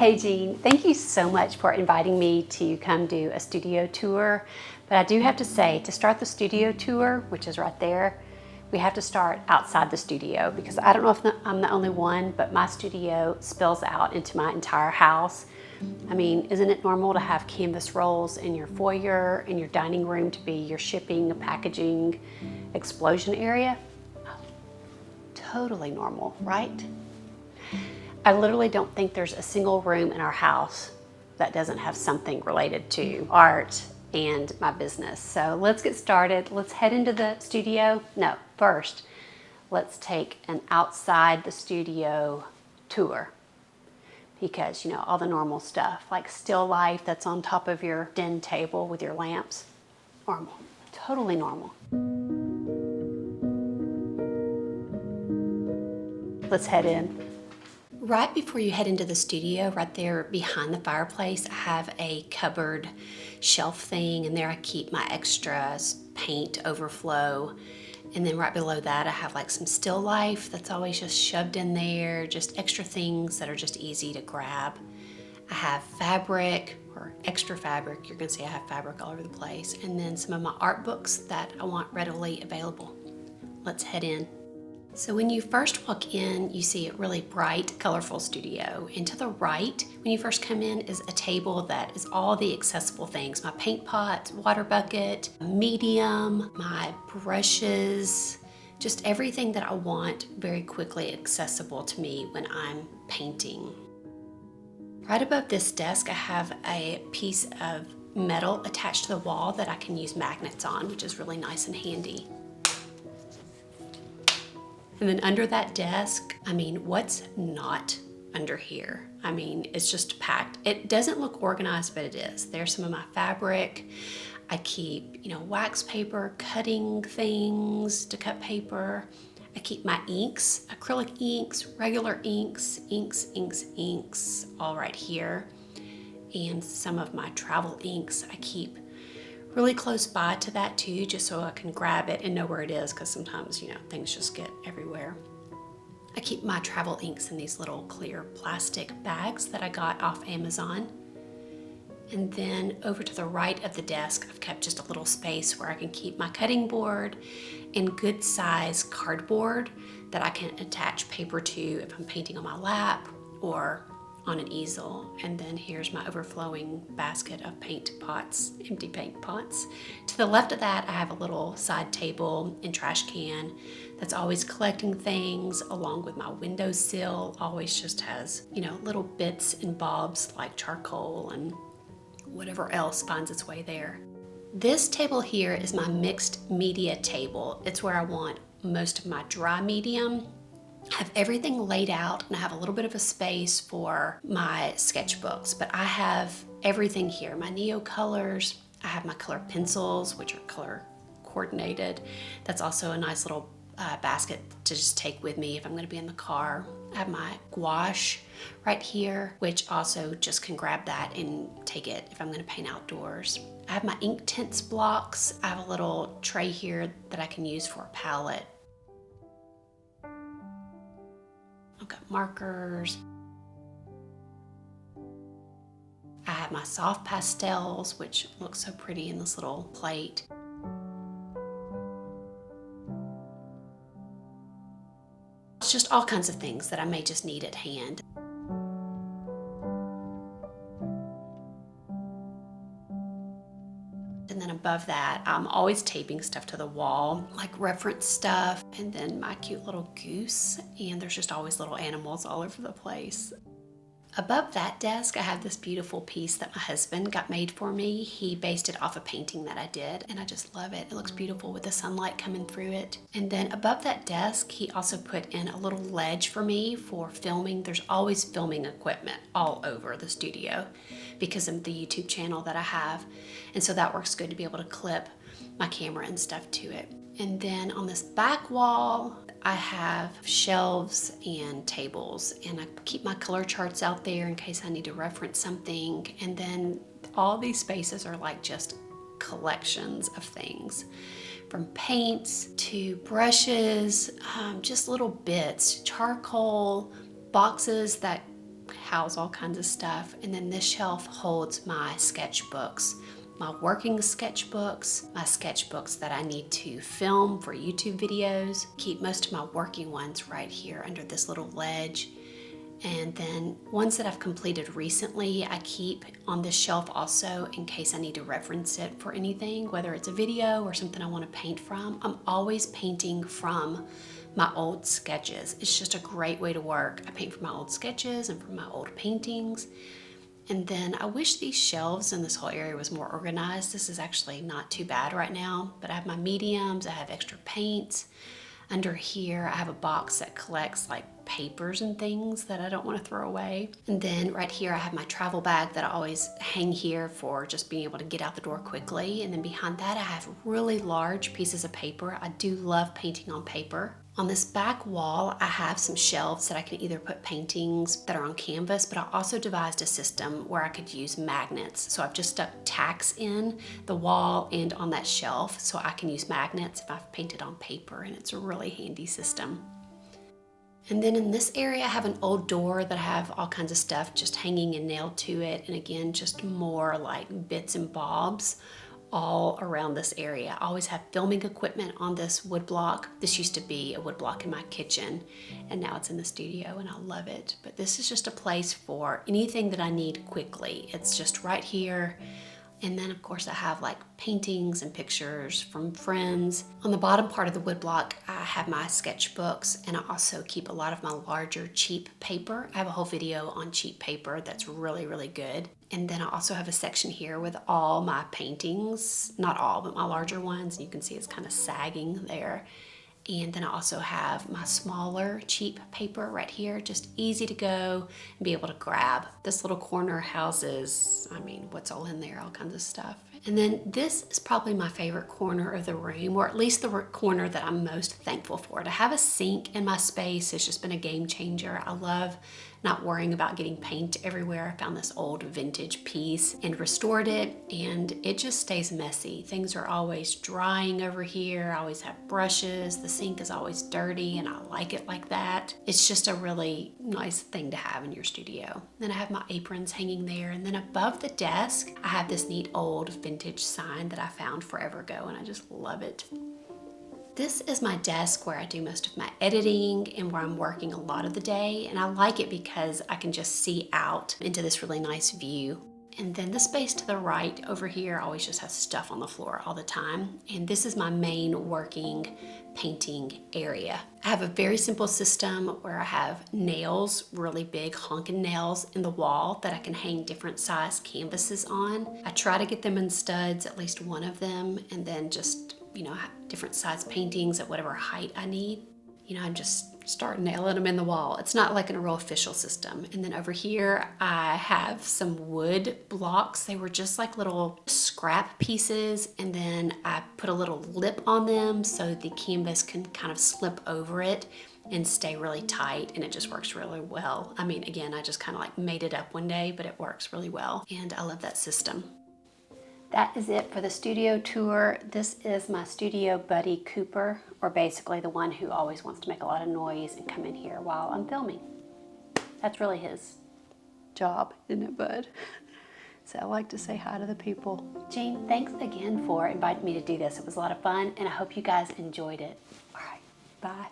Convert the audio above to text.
Hey Jeanne, thank you so much for inviting me to come do a studio tour. But I do have to say, to start the studio tour, which is right there, we have to start outside the studio because I don't know if I'm the only one, but my studio spills out into my entire house. I mean, isn't it normal to have canvas rolls in your foyer, in your dining room to be your shipping, packaging, explosion area? Totally normal, right? I literally don't think there's a single room in our house that doesn't have something related to art and my business. So let's get started. Let's head into the studio. No, first, let's take an outside the studio tour because, you know, all the normal stuff like still life that's on top of your den table with your lamps, normal, totally normal. Let's head in. Right before you head into the studio, right there behind the fireplace, I have a cupboard shelf thing, and there I keep my extras, paint overflow. And then right below that, I have like some still life that's always just shoved in there, just extra things that are just easy to grab. I have fabric or extra fabric. You're gonna see I have fabric all over the place. And then some of my art books that I want readily available. Let's head in. So when you first walk in, you see a really bright, colorful studio. And to the right, when you first come in, is a table that is all the accessible things. My paint pot, water bucket, medium, my brushes, just everything that I want very quickly accessible to me when I'm painting. Right above this desk, I have a piece of metal attached to the wall that I can use magnets on, which is really nice and handy. And then under that desk, I mean, what's not under here? I mean, it's just packed. It doesn't look organized, but it is. There's some of my fabric. I keep, you know, wax paper, cutting things to cut paper. I keep my inks, acrylic inks, regular inks, inks, all right here. And some of my travel inks I keep really close by to that too, just so I can grab it and know where it is, because sometimes, you know, things just get everywhere. I keep my travel inks in these little clear plastic bags that I got off Amazon. And then over to the right of the desk, I've kept just a little space where I can keep my cutting board and good size cardboard that I can attach paper to if I'm painting on my lap or on an easel. And then here's my overflowing basket of paint pots, empty paint pots. To the left of that, I have a little side table and trash can that's always collecting things, along with my windowsill. Always just has, you know, little bits and bobs like charcoal and whatever else finds its way there. This table here is my mixed media table. It's where I want most of my dry medium. I have everything laid out, and I have a little bit of a space for my sketchbooks, but I have everything here. My Neo colors, I have my color pencils, which are color coordinated. That's also a nice little basket to just take with me if I'm going to be in the car. I have my gouache right here, which also just can grab that and take it if I'm going to paint outdoors. I have my ink tints blocks. I have a little tray here that I can use for a palette. I've got markers. I have my soft pastels, which look so pretty in this little plate. It's just all kinds of things that I may just need at hand. And then above that, I'm always taping stuff to the wall, like reference stuff, and then my cute little goose, and there's just always little animals all over the place. Above that desk, I have this beautiful piece that my husband got made for me. He based it off a painting that I did, and I just love it. It looks beautiful with the sunlight coming through it. And then above that desk, he also put in a little ledge for me for filming. There's always filming equipment all over the studio because of the YouTube channel that I have. And so that works good to be able to clip my camera and stuff to it. And then on this back wall, I have shelves and tables, and I keep my color charts out there in case I need to reference something. And then all these spaces are like just collections of things, from paints to brushes, just little bits, charcoal, boxes that house all kinds of stuff. And then this shelf holds my sketchbooks, my working sketchbooks, my sketchbooks that I need to film for YouTube videos. Keep most of my working ones right here under this little ledge. And then ones that I've completed recently, I keep on this shelf also in case I need to reference it for anything, whether it's a video or something I want to paint from. I'm always painting from my old sketches. It's just a great way to work. I paint from my old sketches and from my old paintings. And then I wish these shelves in this whole area was more organized. This is actually not too bad right now, but I have my mediums, I have extra paints. Under here, I have a box that collects like papers and things that I don't want to throw away. And then right here, I have my travel bag that I always hang here for just being able to get out the door quickly. And then behind that, I have really large pieces of paper. I do love painting on paper. On this back wall, I have some shelves that I can either put paintings that are on canvas, but I also devised a system where I could use magnets. So I've just stuck tacks in the wall and on that shelf so I can use magnets if I've painted on paper, and it's a really handy system. And then in this area, I have an old door that I have all kinds of stuff just hanging and nailed to it. And again, just more like bits and bobs all around this area. I always have filming equipment on this wood block. This used to be a wood block in my kitchen, and now it's in the studio, and I love it. But this is just a place for anything that I need quickly. It's just right here. And then of course I have like paintings and pictures from friends. On the bottom part of the wood block, I have my sketchbooks, and I also keep a lot of my larger cheap paper. I have a whole video on cheap paper that's really, really good. And then I also have a section here with all my paintings, not all, but my larger ones. You can see it's kind of sagging there. And then I also have my smaller cheap paper right here, just easy to go and be able to grab. This little corner houses, I mean, what's all in there, all kinds of stuff. And then this is probably my favorite corner of the room, or at least the corner that I'm most thankful for. To have a sink in my space has just been a game changer. I love not worrying about getting paint everywhere. I found this old vintage piece and restored it, and it just stays messy. Things are always drying over here. I always have brushes. The sink is always dirty, and I like it like that. It's just a really nice thing to have in your studio. Then I have my aprons hanging there, and then above the desk, I have this neat old vintage sign that I found forever ago, and I just love it. This is my desk where I do most of my editing and where I'm working a lot of the day, and I like it because I can just see out into this really nice view. And then the space to the right over here always just has stuff on the floor all the time, and this is my main working painting area. I have a very simple system where I have nails, really big honking nails in the wall that I can hang different size canvases on. I try to get them in studs, at least one of them, and then just different size paintings at whatever height I need. I just start nailing them in the wall. It's not like in a real official system. And then over here, I have some wood blocks. They were just like little scrap pieces. And then I put a little lip on them so the canvas can kind of slip over it and stay really tight, and it just works really well. I mean, again, I just kind of like made it up one day, but it works really well. And I love that system. That is it for the studio tour. This is my studio buddy, Cooper, or basically the one who always wants to make a lot of noise and come in here while I'm filming. That's really his job, isn't it, bud? So I like to say hi to the people. Jeanne, thanks again for inviting me to do this. It was a lot of fun, and I hope you guys enjoyed it. All right, bye.